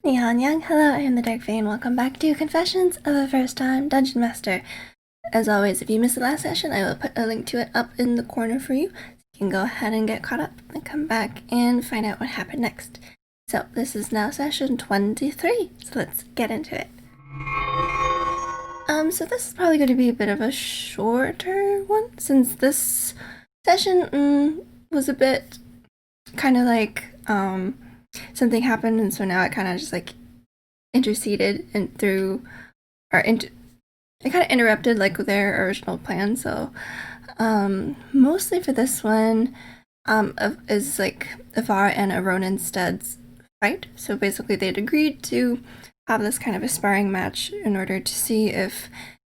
Nihanyang, hello, I am the Dark Fae, and welcome back to Confessions of a First-Time Dungeon Master. As always, if you missed the last session, I will put a link to it up in the corner for you, so you can go ahead and get caught up, and come back and find out what happened next. So, this is now session 23, so let's get into it. So this is probably going to be a bit of a shorter one, since this session was a bit kind of like, something happened, and so now I kind of just like interceded and through, or I kind of interrupted like their original plan. So mostly for this one is like Ivar and Aronensted's fight. So basically they'd agreed to have this kind of a sparring match in order to see if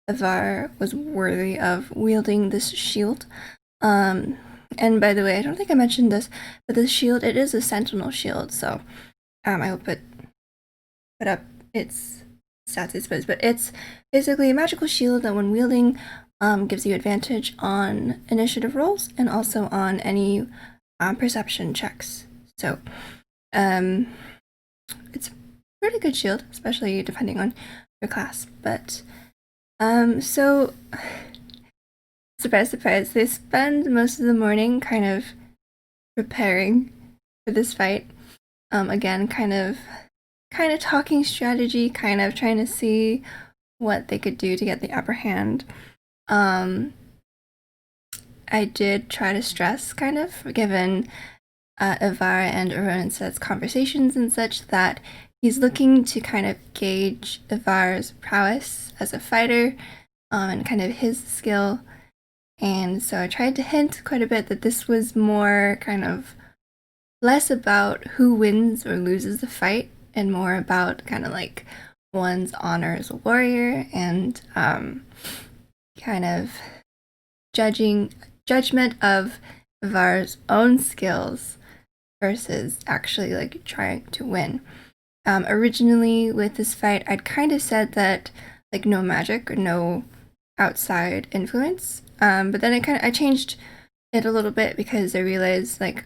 Ivar was worthy of wielding this shield. And by the way, I don't think I mentioned this, but this shield, it is a sentinel shield, so I will put up its stats, I suppose, but it's basically a magical shield that when wielding gives you advantage on initiative rolls and also on any perception checks. So it's a pretty good shield, especially depending on your class. But so surprise, surprise, they spend most of the morning kind of preparing for this fight. Again, kind of talking strategy, kind of trying to see what they could do to get the upper hand. I did try to stress, kind of, given Ivar and Aronensted's conversations and such, that he's looking to kind of gauge Ivar's prowess as a fighter, and kind of his skill. And so I tried to hint quite a bit that this was more kind of less about who wins or loses the fight and more about kind of like one's honor as a warrior and kind of judgment of Ivar's own skills versus actually like trying to win. Originally with this fight, I'd kind of said that like no magic or no outside influence. But then I changed it a little bit because I realized like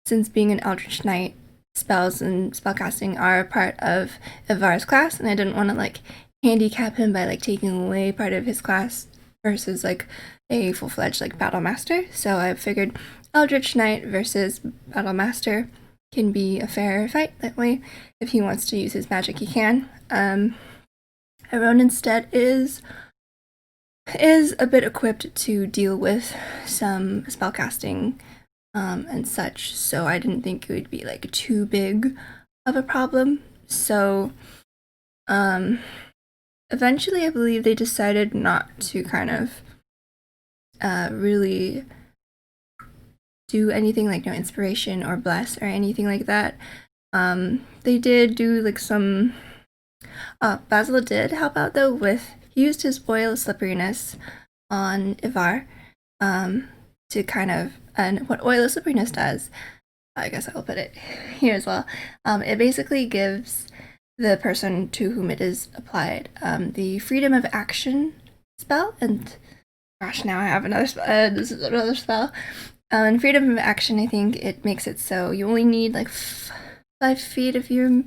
since being an Eldritch Knight, spells and spellcasting are a part of Ivar's class, and I didn't want to like handicap him by like taking away part of his class versus like a full-fledged like battle master. So I figured Eldritch Knight versus battle master can be a fair fight. That way, if he wants to use his magic, he can. Aronensted is a bit equipped to deal with some spellcasting and such, so I didn't think it would be like too big of a problem. So eventually I believe they decided not to kind of really do anything like no inspiration or bless or anything like that. They did do like some Basil did help out though with, he used his oil slipperiness on Ivar to kind of, and what oil slipperiness does, I guess I'll put it here as well, it basically gives the person to whom it is applied the freedom of action spell, and gosh, now I have another this is another spell. And freedom of action, I think it makes it so you only need like 5 feet of your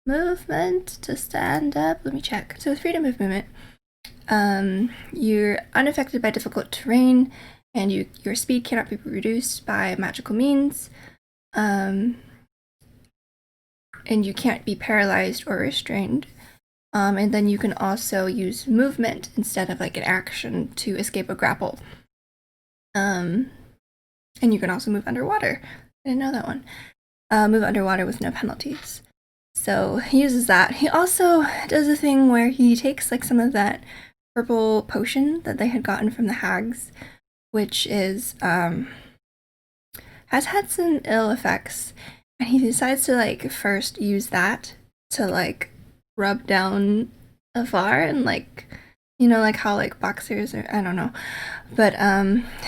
movement to stand up. Let me check. So with freedom of movement, you're unaffected by difficult terrain, and your speed cannot be reduced by magical means, and you can't be paralyzed or restrained. And then you can also use movement instead of like an action to escape a grapple. And you can also move underwater. I didn't know that one. Move underwater with no penalties. So he uses that. He also does a thing where he takes like some of that purple potion that they had gotten from the hags, which is has had some ill effects, and he decides to like first use that to like rub down Ivar, and like, you know, like how like boxers, or I don't know, but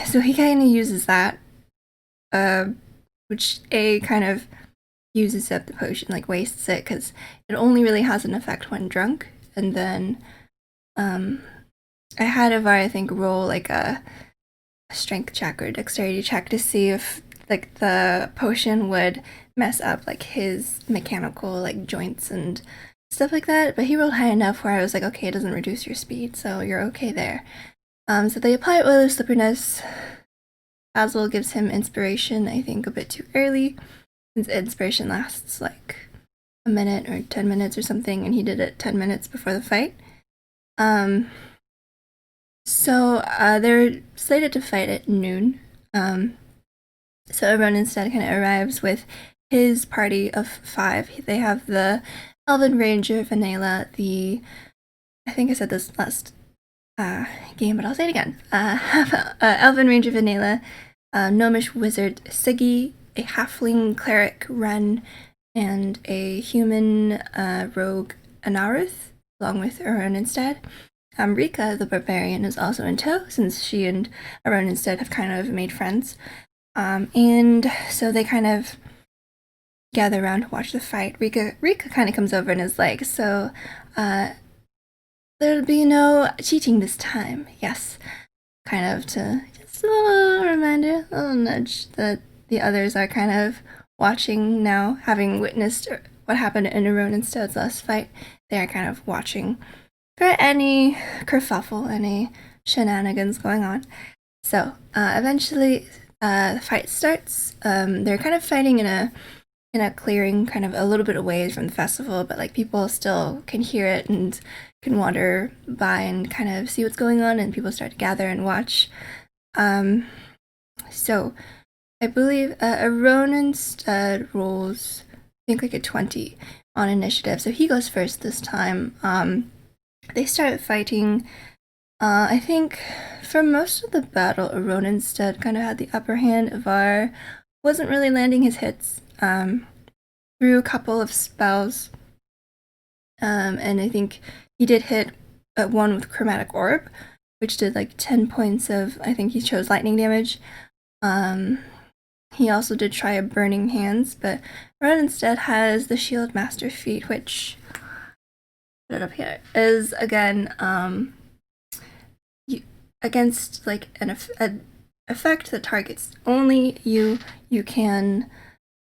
so he kind of uses that, which kind of uses up the potion, like wastes it, because it only really has an effect when drunk. And then I had Ivar, I think, roll like a strength check or dexterity check to see if like the potion would mess up like his mechanical like joints and stuff like that. But he rolled high enough where I was like, okay, it doesn't reduce your speed, so you're okay there. So they apply Oil of Slipperiness. Basil gives him inspiration, I think a bit too early, since inspiration lasts like a minute or 10 minutes or something, and he did it 10 minutes before the fight. So they're slated to fight at noon. So everyone instead kind of arrives with his party of 5. They have the Elven Ranger Vanilla, I think I said this last game, but I'll say it again. Elven Ranger Vanilla, Gnomish Wizard Siggy, a Halfling Cleric Ren, and a human rogue Anaruth, along with Aronenstead. Rika, the Barbarian, is also in tow, since she and Aronenstead have kind of made friends. And so they kind of gather around to watch the fight. Rika kind of comes over and is like, so, there'll be no cheating this time, yes. Kind of to, just a little reminder, a little nudge that the others are kind of watching now, having witnessed what happened in Aronenstead's last fight. They are kind of watching for any kerfuffle, any shenanigans going on. So, eventually, the fight starts. They're kind of fighting in a clearing, kind of a little bit away from the festival, but like people still can hear it and can wander by and kind of see what's going on, and people start to gather and watch. So I believe Aronenstead rolls, I think like a 20 on initiative, so he goes first this time. They start fighting. I think for most of the battle, Aronenstead kind of had the upper hand. Ivar wasn't really landing his hits. Threw a couple of spells. And I think he did hit one with Chromatic Orb, which did like 10 points of, I think he chose lightning damage. He also did try a Burning Hands, but Aronenstead has the Shield Master feat, which, put it up here, is again, against like an effect that targets only you can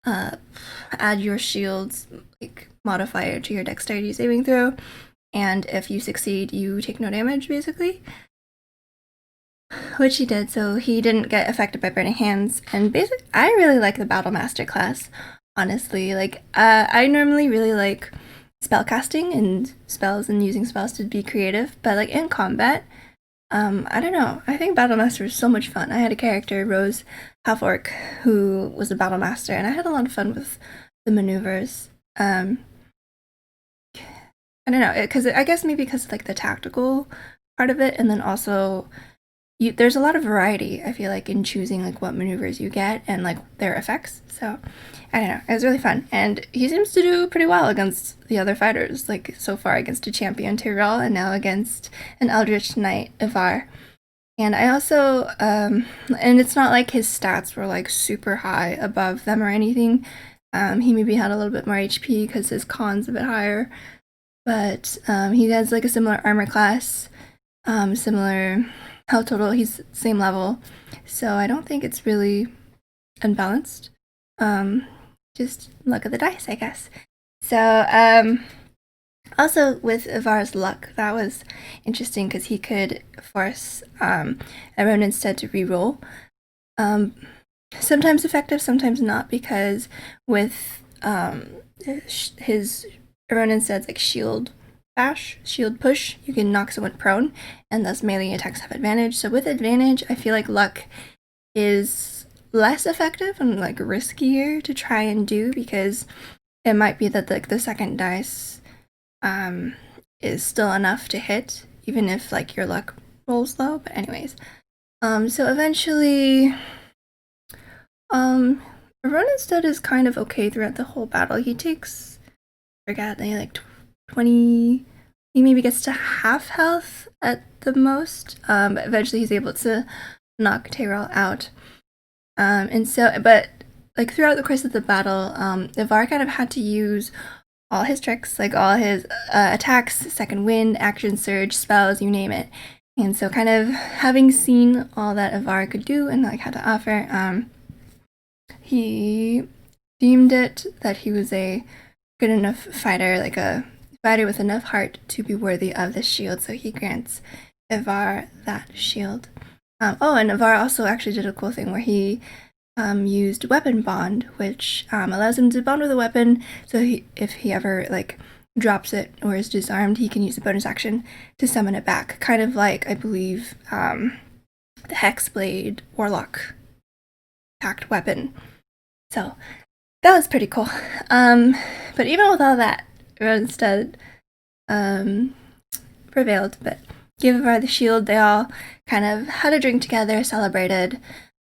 add your shield's like modifier to your dexterity saving throw, and if you succeed you take no damage, basically, which he did. So he didn't get affected by Burning Hands. And basically I really like the Battle Master class, honestly. Like I normally really like spellcasting and spells and using spells to be creative, but like in combat, I don't know. I think Battle Master is so much fun. I had a character, Rose Half-Orc, who was a Battle Master, and I had a lot of fun with the maneuvers. I don't know, because I guess maybe because of like the tactical part of it, and then also there's a lot of variety, I feel like, in choosing like what maneuvers you get and like their effects. So I don't know, it was really fun, and he seems to do pretty well against the other fighters, like so far against a champion Tyrell and now against an Eldritch Knight Ivar. And I also and it's not like his stats were like super high above them or anything. He maybe had a little bit more HP because his con's a bit higher, but he has like a similar armor class, similar health total, he's same level, so I don't think it's really unbalanced. Just luck of the dice, I guess. So also with Ivar's luck, that was interesting because he could force Aronenstead to reroll. Sometimes effective, sometimes not, because with his Aronenstead's like shield push, you can knock someone prone, and thus melee attacks have advantage. So with advantage, I feel like luck is less effective and like riskier to try and do, because it might be that like the second dice is still enough to hit, even if like your luck rolls low. But anyways, so eventually Aronenstead is kind of okay throughout the whole battle. He takes, I forgot, like 20, he maybe gets to half health at the most, but eventually he's able to knock Tyrell out. And so, but like throughout the course of the battle, Ivar kind of had to use all his tricks, like all his attacks, second wind, action surge, spells, you name it. And so kind of having seen all that Ivar could do and like had to offer, he deemed it that he was a good enough fighter, like a fighter with enough heart to be worthy of the shield, so he grants Ivar that shield. And Ivar also actually did a cool thing where he used weapon bond, which allows him to bond with a weapon, so if he ever like drops it or is disarmed, he can use a bonus action to summon it back, kind of like, I believe, the Hexblade Warlock packed weapon. So that was pretty cool. But even with all that, Ronstead prevailed, but gave Ivar the shield. They all kind of had a drink together, celebrated.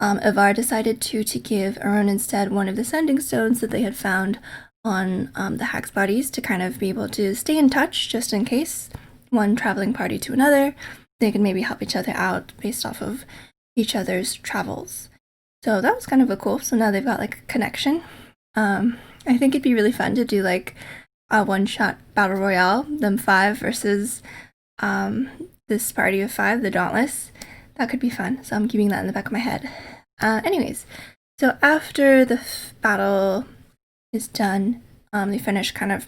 Ivar decided to give Aron instead one of the sending stones that they had found on the hags' bodies to kind of be able to stay in touch just in case one traveling party to another. They could maybe help each other out based off of each other's travels. So that was kind of a cool. So now they've got like a connection. I think it'd be really fun to do like a one-shot battle royale, them 5 versus this party of 5, the Dauntless. That could be fun. So I'm keeping that in the back of my head. Anyways, so after the battle is done, they finish kind of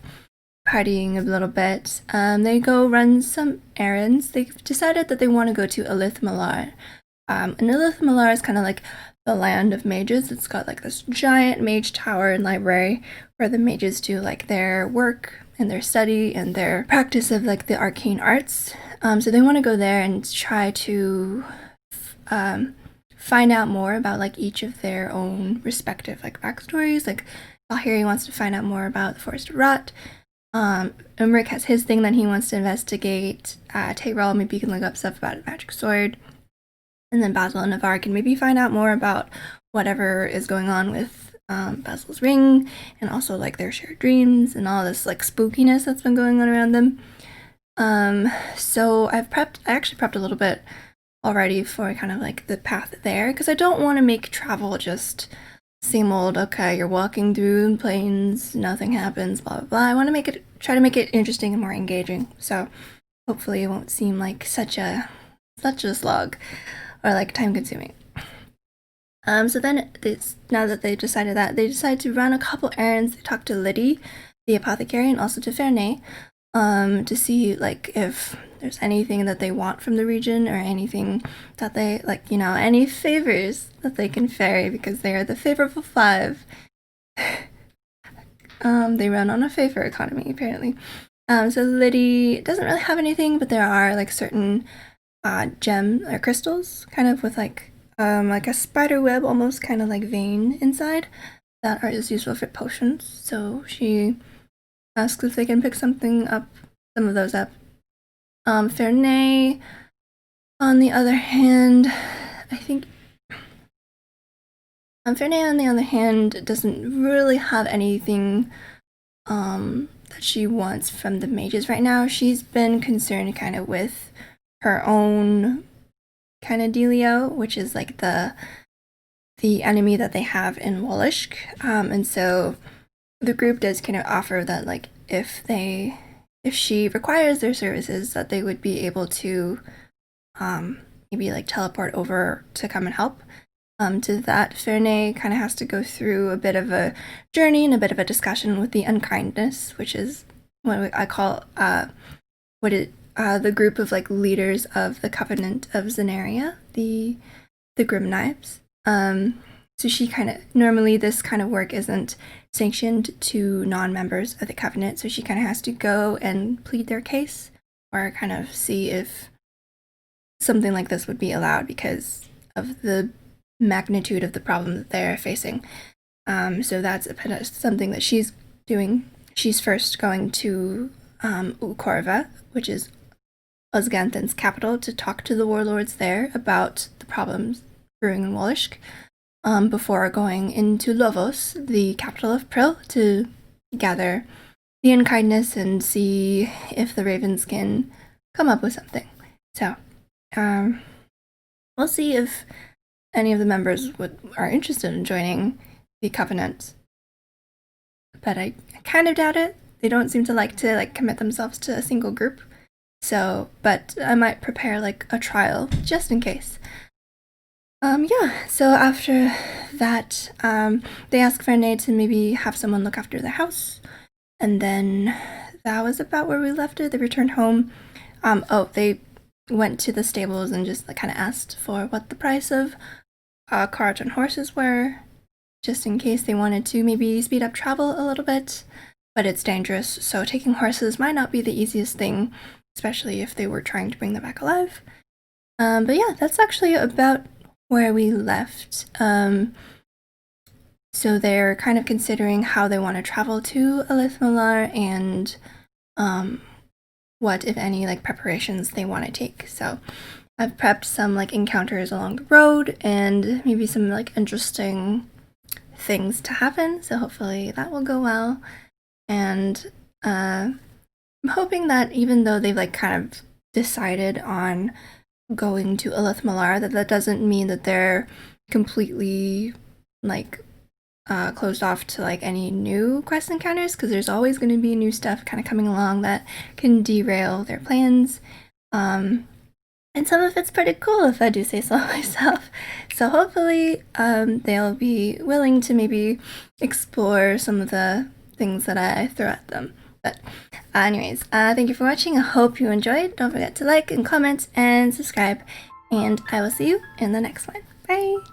partying a little bit. They go run some errands. They've decided that they want to go to Elith Malar. And Elith Malar is kind of like the land of mages. It's got like this giant mage tower and library where the mages do like their work and their study and their practice of like the arcane arts. So they want to go there and try to find out more about like each of their own respective like backstories. Like Alhiri wants to find out more about the Forest of Rot. Umric has his thing that he wants to investigate. Tyrell maybe can look up stuff about a magic sword. And then Basil and Ivar can maybe find out more about whatever is going on with Basil's ring, and also like their shared dreams and all this like spookiness that's been going on around them. So I actually prepped a little bit already for kind of like the path there, because I don't want to make travel just same old, okay, you're walking through the plains, nothing happens, blah blah blah. I want to try to make it interesting and more engaging. So hopefully it won't seem like such a slog or like time consuming. So then now that they decided that, they decide to run a couple errands. They talk to Liddy, the apothecary, and also to Fernay, to see like if there's anything that they want from the region or anything that they like, any favors that they can ferry, because they are the favorable 5. They run on a favor economy apparently. So Liddy doesn't really have anything, but there are like certain gem or crystals, kind of with like a spider web, almost kind of like vein inside, that are just useful for potions. So she asks if they can pick some of those up. Fernay, on the other hand, Fernay on the other hand doesn't really have anything that she wants from the mages right now. She's been concerned kind of with her own kind of dealio, which is like the enemy that they have in Wolushk. And so the group does kind of offer that like if she requires their services, that they would be able to maybe like teleport over to come and help. To that, Fernay kind of has to go through a bit of a journey and a bit of a discussion with the Unkindness, which is what I call the group of like leaders of the Covenant of Zenaria, the Grim Knives. So she kind of, normally this kind of work isn't sanctioned to non-members of the Covenant, so she kind of has to go and plead their case, or kind of see if something like this would be allowed because of the magnitude of the problem that they're facing. So that's something that she's doing. She's first going to Ukorva, which is Osganthan's capital, to talk to the warlords there about the problems brewing in Wolushk, before going into Lovos, the capital of Prill, to gather the Unkindness and see if the Ravens can come up with something. So, we'll see if any of the members are interested in joining the Covenant. But I kind of doubt it. They don't seem to like commit themselves to a single group. So, but I might prepare like a trial just in case. So after that, they asked Fernay to maybe have someone look after the house, and then that was about where we left it. They returned home. They went to the stables and just kind of asked for what the price of carts and horses were, just in case they wanted to maybe speed up travel a little bit. But it's dangerous, so taking horses might not be the easiest thing, especially if they were trying to bring them back alive. But yeah, that's actually about where we left. So they're kind of considering how they want to travel to Alith-Malar and what, if any, preparations they want to take. So I've prepped some encounters along the road and maybe some interesting things to happen. So hopefully that will go well. And I'm hoping that even though they've kind of decided on going to Alith-Malar, that doesn't mean that they're completely closed off to any new quest encounters, because there's always going to be new stuff kind of coming along that can derail their plans. And some of it's pretty cool, if I do say so myself. So hopefully they'll be willing to maybe explore some of the things that I throw at them. But anyways, thank you for watching. I hope you enjoyed. Don't forget to like and comment and subscribe, and I will see you in the next one. Bye!